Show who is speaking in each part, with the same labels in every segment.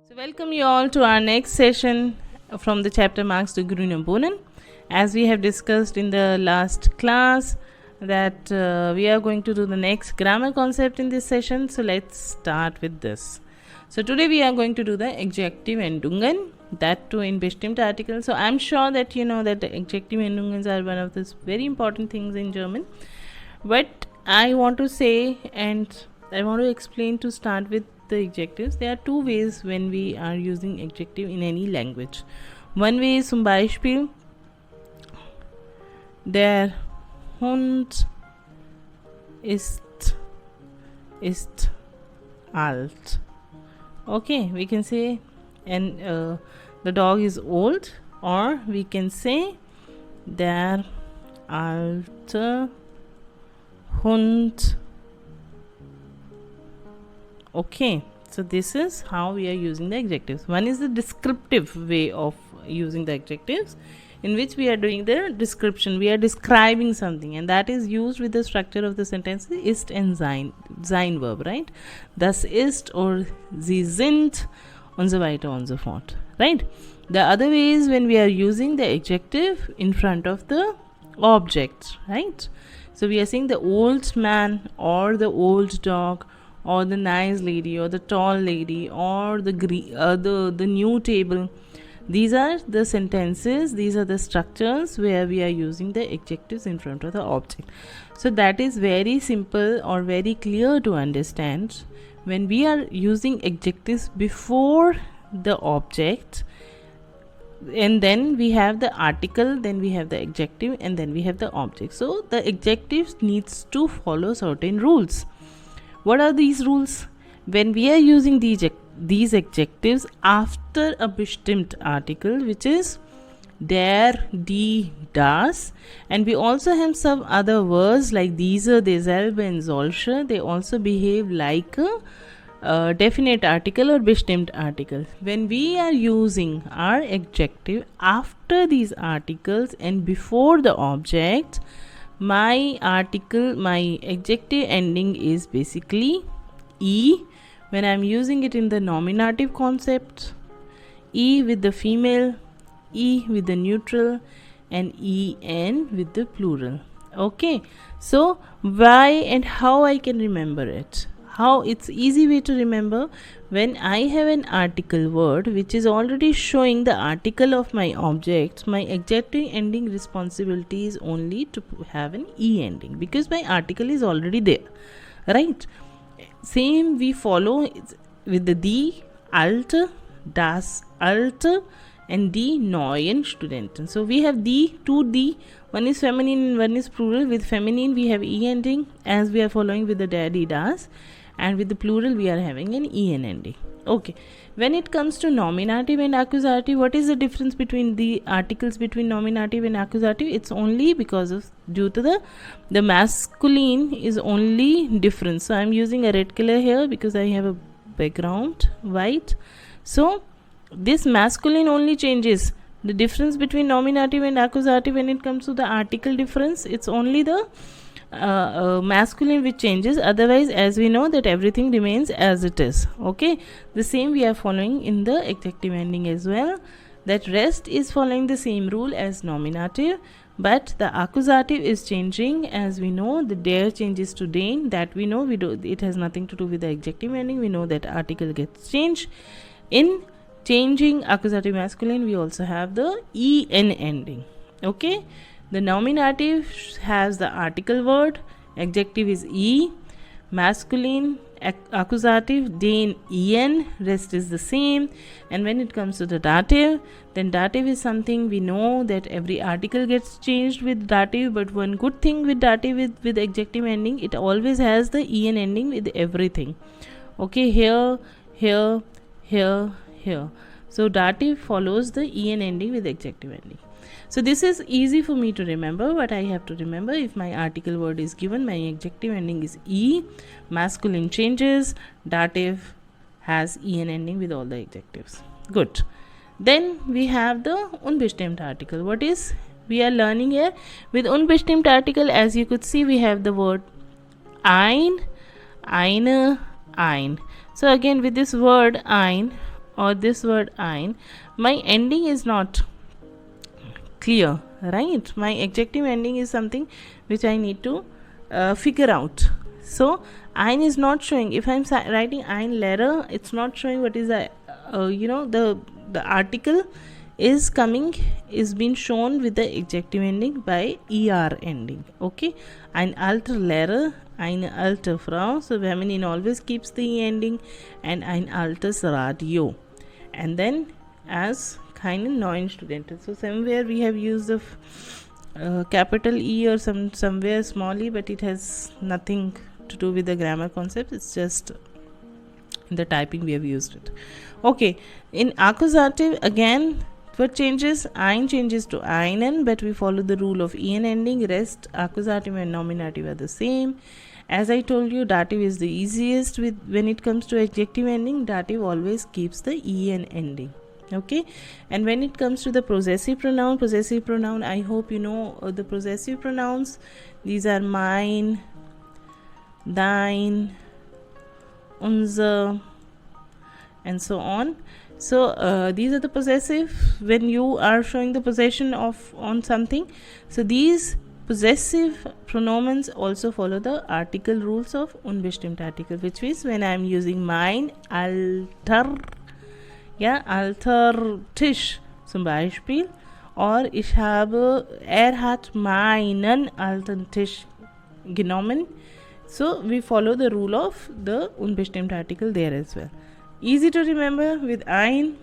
Speaker 1: So welcome you all to our next session from the chapter Magst du grüne Bohnen. As we have discussed in the last class that we are going to do the next grammar concept in this session. So let's start with this. So today we are going to do the adjective Endungen, that too in bestimmte article. So I'm sure that you know that the adjective Endungen are one of the very important things in German. But I want to say and I want to explain to start with the adjectives. There are two ways when we are using adjective in any language. One way is zum Beispiel der Hund ist alt. Okay, we can say and the dog is old, or we can say der alte Hund. Okay, so this is how we are using the adjectives. One is the descriptive way of using the adjectives, in which we are doing the description. We are describing something, and that is used with the structure of the sentence ist and sein verb, right? Das ist or sie sind und so weiter und so fort, right? The other way is when we are using the adjective in front of the object, right? So we are saying the old man or the old dog or the nice lady or the tall lady or the new table. These are the sentences, these are the structures where we are using the adjectives in front of the object. So that is very simple or very clear to understand. When we are using adjectives before the object, and then we have the article, then we have the adjective, and then we have the object. So the adjectives needs to follow certain rules. What are these rules? When we are using these adjectives after a bestimmt article, which is der, die, das, and we also have some other words like diese, dieselbe, and solche. They also behave like a definite article or bestimmt article. When we are using our adjective after these articles and before the object, my adjective ending is basically e. When I'm using it in the nominative concept, e with the female, e with the neutral, and en with the plural. Okay, so why and how I can remember it? How it's easy way to remember. When I have an article word which is already showing the article of my object, my adjective ending responsibility is only to have an e ending, because my article is already there, right? Same we follow with the die alte, das alte, and die neuen Studenten. So we have two die, one is feminine, one is plural. With feminine we have e ending, as we are following with the der, die, das, and with the plural we are having an en ending. Okay, when it comes to nominative and accusative, what is the difference between the articles between nominative and accusative? It's only because of due to the masculine is only difference. So I'm using a red color here because I have a background white. So this masculine only changes. The difference between nominative and accusative when it comes to the article difference, it's only the masculine which changes. Otherwise, as we know that everything remains as it is. Okay, the same we are following in the adjective ending as well. That rest is following the same rule as nominative, but the accusative is changing. As we know, the der changes to den. That we know, it has nothing to do with the adjective ending. We know that article gets changed. In changing accusative masculine, we also have the en ending. Okay, the nominative has the article word, adjective is e, masculine, accusative, den, en, rest is the same. And when it comes to the dative, then dative is something we know that every article gets changed with dative, but one good thing with dative with adjective ending, it always has the en ending with everything. Okay, here, here, here, here. So dative follows the en ending with adjective ending. So this is easy for me to remember. What I have to remember, if my article word is given, my adjective ending is e, masculine changes, dative has en ending with all the adjectives. Good. Then we have the unbestimmt article. What is we are learning here? With unbestimmt article, as you could see, we have the word ein, eine, ein. So again with this word ein, or this word ein, my ending is not clear, right? My adjective ending is something which I need to figure out. So ein is not showing. If I'm writing ein Lehrer, it's not showing what is the the article is being shown with the adjective ending by er ending. Okay, ein alter Lehrer, eine alte Frau, so feminine always keeps the e ending, and ein altes Radio, and then as keine neuen Studenten. So somewhere we have used the capital E or somewhere small e, but it has nothing to do with the grammar concept. It's just in the typing we have used it. Okay, in accusative again, what changes? Ein changes to einen, but we follow the rule of en ending. Rest accusative and nominative are the same. As I told you, dative is the easiest with when it comes to adjective ending. Dative always keeps the en ending. Okay, and when it comes to the possessive pronoun, I hope you know the possessive pronouns. These are mein, dein, unser, and so on. So these are the possessive when you are showing the possession of on something. So these possessive pronouns also follow the article rules of unbestimmte Artikel, which is when I am using mein alter, alter Tisch zum Beispiel, or ich habe, hat meinen alten Tisch genommen. So we follow the rule of the unbestimmte Artikel there as well. Easy to remember. With ein,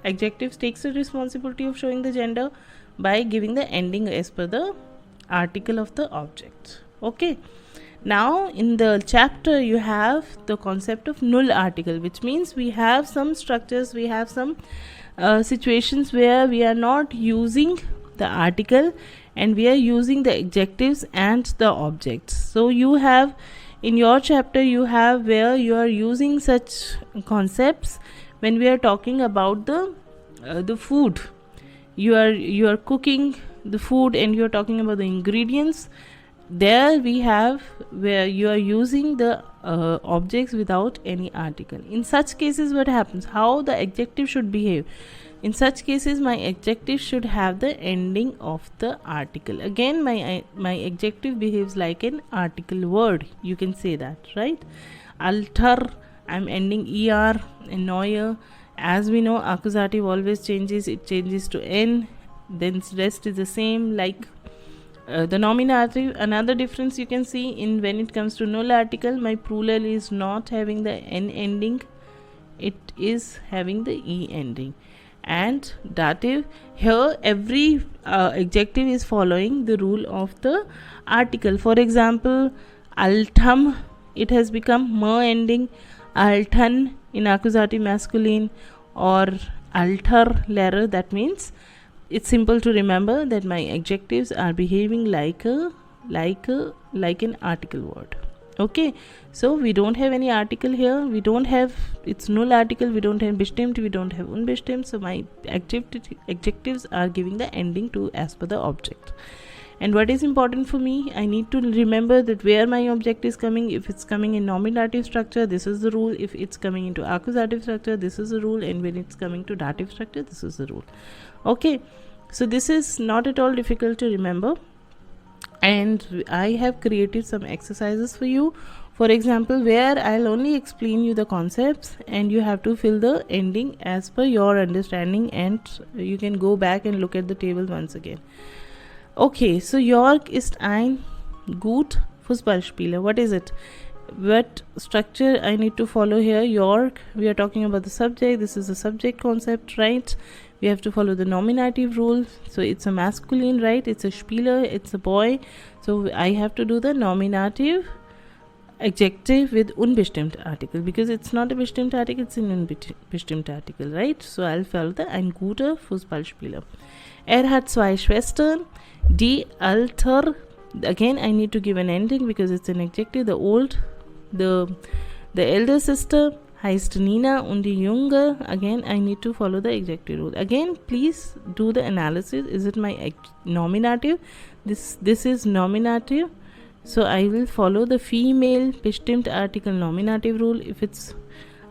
Speaker 1: adjectives takes the responsibility of showing the gender by giving the ending as per the article of the object. Okay, now in the chapter you have the concept of null article, which means we have some structures, we have some situations where we are not using the article and we are using the adjectives and the objects. So you have in your chapter you have where you are using such concepts when we are talking about the food. You are cooking the food and you are talking about the ingredients. There we have where you are using the objects without any article. In such cases, what happens? How the adjective should behave? In such cases, my adjective should have the ending of the article. Again, my adjective behaves like an article word. You can say that, right? Alter, I'm ending er and neue. As we know, accusative always changes. It changes to n. Then rest is the same. Like the nominative, another difference you can see in when it comes to null article, my plural is not having the n ending. It is having the e ending. And dative, here every adjective is following the rule of the article. For example, altam, it has become ma ending. Altan in accusative masculine, or alter Lehrer, that means it's simple to remember that my adjectives are behaving like an article word. Okay, so we don't have any article here, we don't have, it's null article, we don't have bestimmt, we don't have unbestimmt, so my adjectives are giving the ending to as per the object. And what is important for me, I need to remember that where my object is coming. If it's coming in nominative structure, this is the rule. If it's coming into accusative structure, this is the rule. And when it's coming to dative structure, this is the rule. Okay, so this is not at all difficult to remember. And I have created some exercises for you. For example, where I'll only explain you the concepts and you have to fill the ending as per your understanding, and you can go back and look at the table once again. Okay, so Jörg ist ein gut Fußballspieler. What is it? What structure I need to follow here? Jörg, we are talking about the subject. This is a subject concept, right? We have to follow the nominative rule. So it's a masculine, right? It's a Spieler, it's a boy. So I have to do the nominative adjective with unbestimmt Artikel, because it's not a bestimmt Artikel, it's an unbestimmt Artikel, right? So I'll follow the ein guter Fußballspieler. Hat zwei Schwestern. Die alter, again I need to give an ending because it's an adjective. The elder sister heißt Nina, und die junge, again I need to follow the adjective rule. Again, please do the analysis. Is it my nominative? This is nominative, so I will follow the female bestimmt Artikel nominative rule. If it's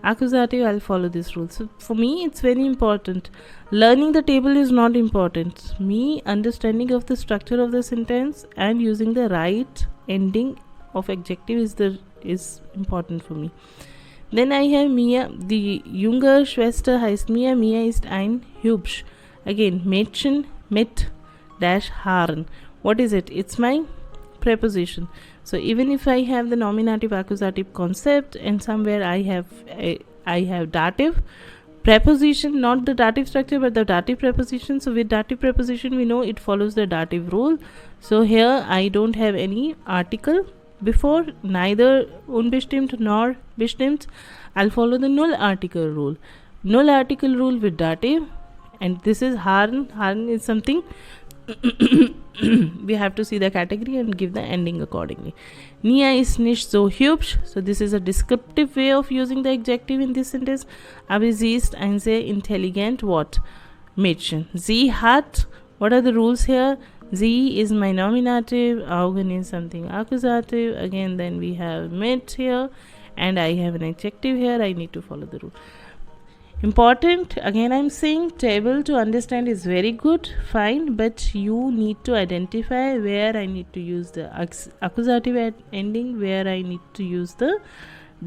Speaker 1: accusative, I'll follow this rule. So for me it's very important. Learning the table is not important. Me understanding of the structure of the sentence and using the right ending of adjective is important for me. Then I have Mia. Die junge Schwester heißt Mia. Mia ist ein hübsch. Again, Mädchen mit dash Haaren. What is it? It's my preposition. So even if I have the nominative accusative concept and somewhere I have dative preposition, not the dative structure but the dative preposition. So with dative preposition we know it follows the dative rule. So here I don't have any article before, neither unbestimmt nor bestimmt. I'll follow the null article rule. Null article rule with dative, and this is Haaren. Haaren is something we have to see the category and give the ending accordingly. Nia ist nicht so hübsch. So this is a descriptive way of using the adjective in this sentence. Aber sie ist ein sehr intelligent what? Mädchen. Sie hat, what are the rules here? Sie is my nominative, Augen is something accusative. Again, then we have mit here, and I have an adjective here. I need to follow the rule. Important, again I'm saying table to understand is very good, fine, but you need to identify where I need to use the accusative ending, where I need to use the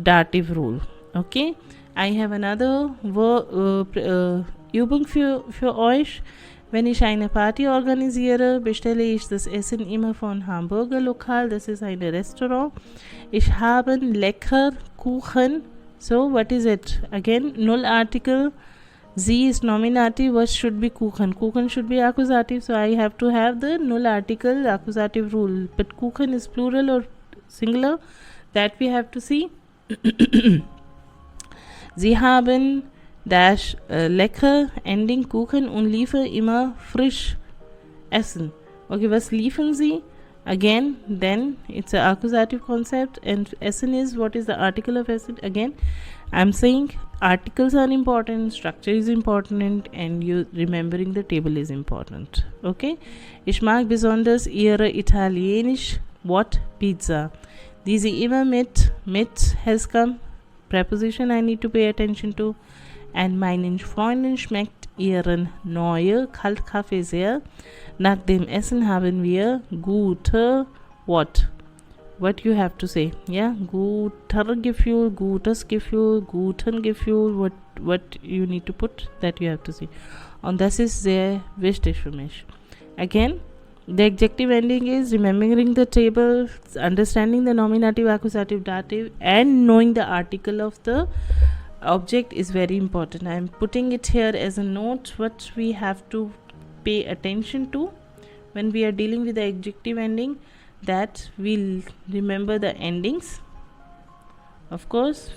Speaker 1: dative rule. Okay, I have another Übung für euch. Wenn ich eine Party organisiere, bestelle ich das Essen immer von Hamburger Lokal. Das ist ein Restaurant. Ich habe lecker Kuchen. So what is it? Again, null article. Sie is nominative. What should be Kuchen? Kuchen should be accusative. So I have to have the null article accusative rule. But Kuchen is plural or singular? That we have to see. Sie haben dash lecker ending Kuchen und liefern immer frisch Essen. Okay, was liefern sie? Again, then it's an accusative concept, and Essen is, what is the article of Essen? Again, I'm saying articles are important, structure is important, and you remembering the table is important. Okay, ich mag besonders ihre italienisch what? Pizza. Diese immer mit has come, preposition I need to pay attention to. And meinen Freunden schmeckt ihren neue Kaltkaffee sehr. Nach dem Essen haben wir gute what you have to say, yeah, guter Gefühl, gutes Gefühl, guten Gefühl, what you need to put, that you have to say. Und das ist sehr wichtig für mich. Again, the adjective ending is remembering the table, understanding the nominative, accusative, dative, and knowing the article of the object is very important. I am putting it here as a note what we have to pay attention to when we are dealing with the adjective ending, that we'll remember the endings. Of course,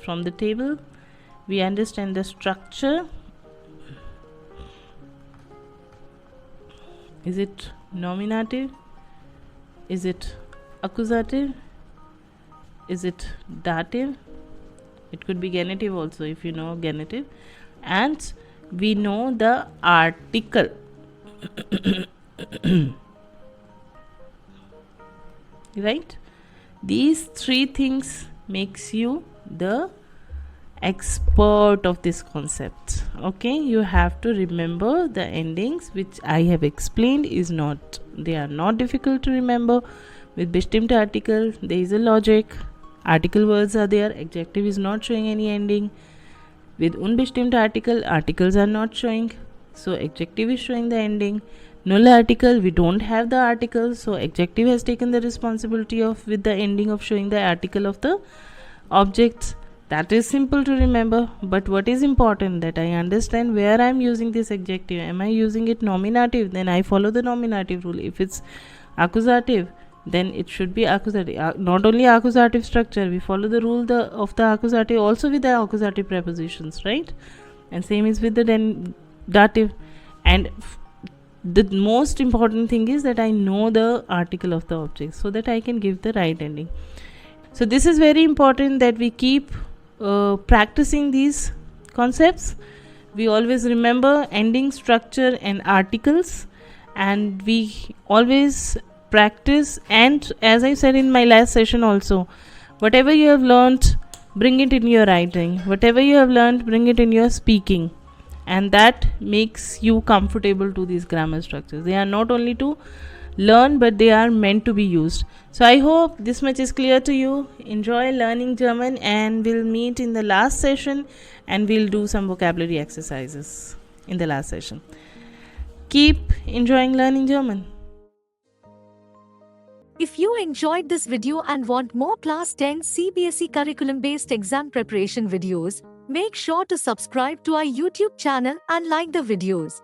Speaker 1: from the table we understand the structure. Is it nominative? Is it accusative? Is it dative? It could be genitive also if you know genitive. And we know the article. Right? These three things makes you the expert of this concept. Okay, you have to remember the endings, which I have explained they are not difficult to remember. With bestimmt article there is a logic. Article words are there, adjective is not showing any ending. With unbestimmt article, articles are not showing, so adjective is showing the ending. Null article, we don't have the article, so adjective has taken the responsibility of with the ending of showing the article of the objects. That is simple to remember, but what is important that I understand where I am using this adjective. Am I using it nominative? Then I follow the nominative rule. If it's accusative, then it should be accusative. Not only accusative structure, we follow the rule of the accusative also with the accusative prepositions, right? And same is with the dative. And the most important thing is that I know the article of the object so that I can give the right ending. So this is very important that we keep practicing these concepts. We always remember ending, structure and articles, and we always practice. And as I said in my last session also, whatever you have learned, bring it in your writing. Whatever you have learned, bring it in your speaking, and that makes you comfortable to these grammar structures. They are not only to learn, but they are meant to be used. So I hope this much is clear to you. Enjoy learning German, and we'll meet in the last session, and we'll do some vocabulary exercises in the last session. Keep enjoying learning German.
Speaker 2: If you enjoyed this video and want more Class 10 CBSE curriculum-based exam preparation videos, make sure to subscribe to our YouTube channel and like the videos.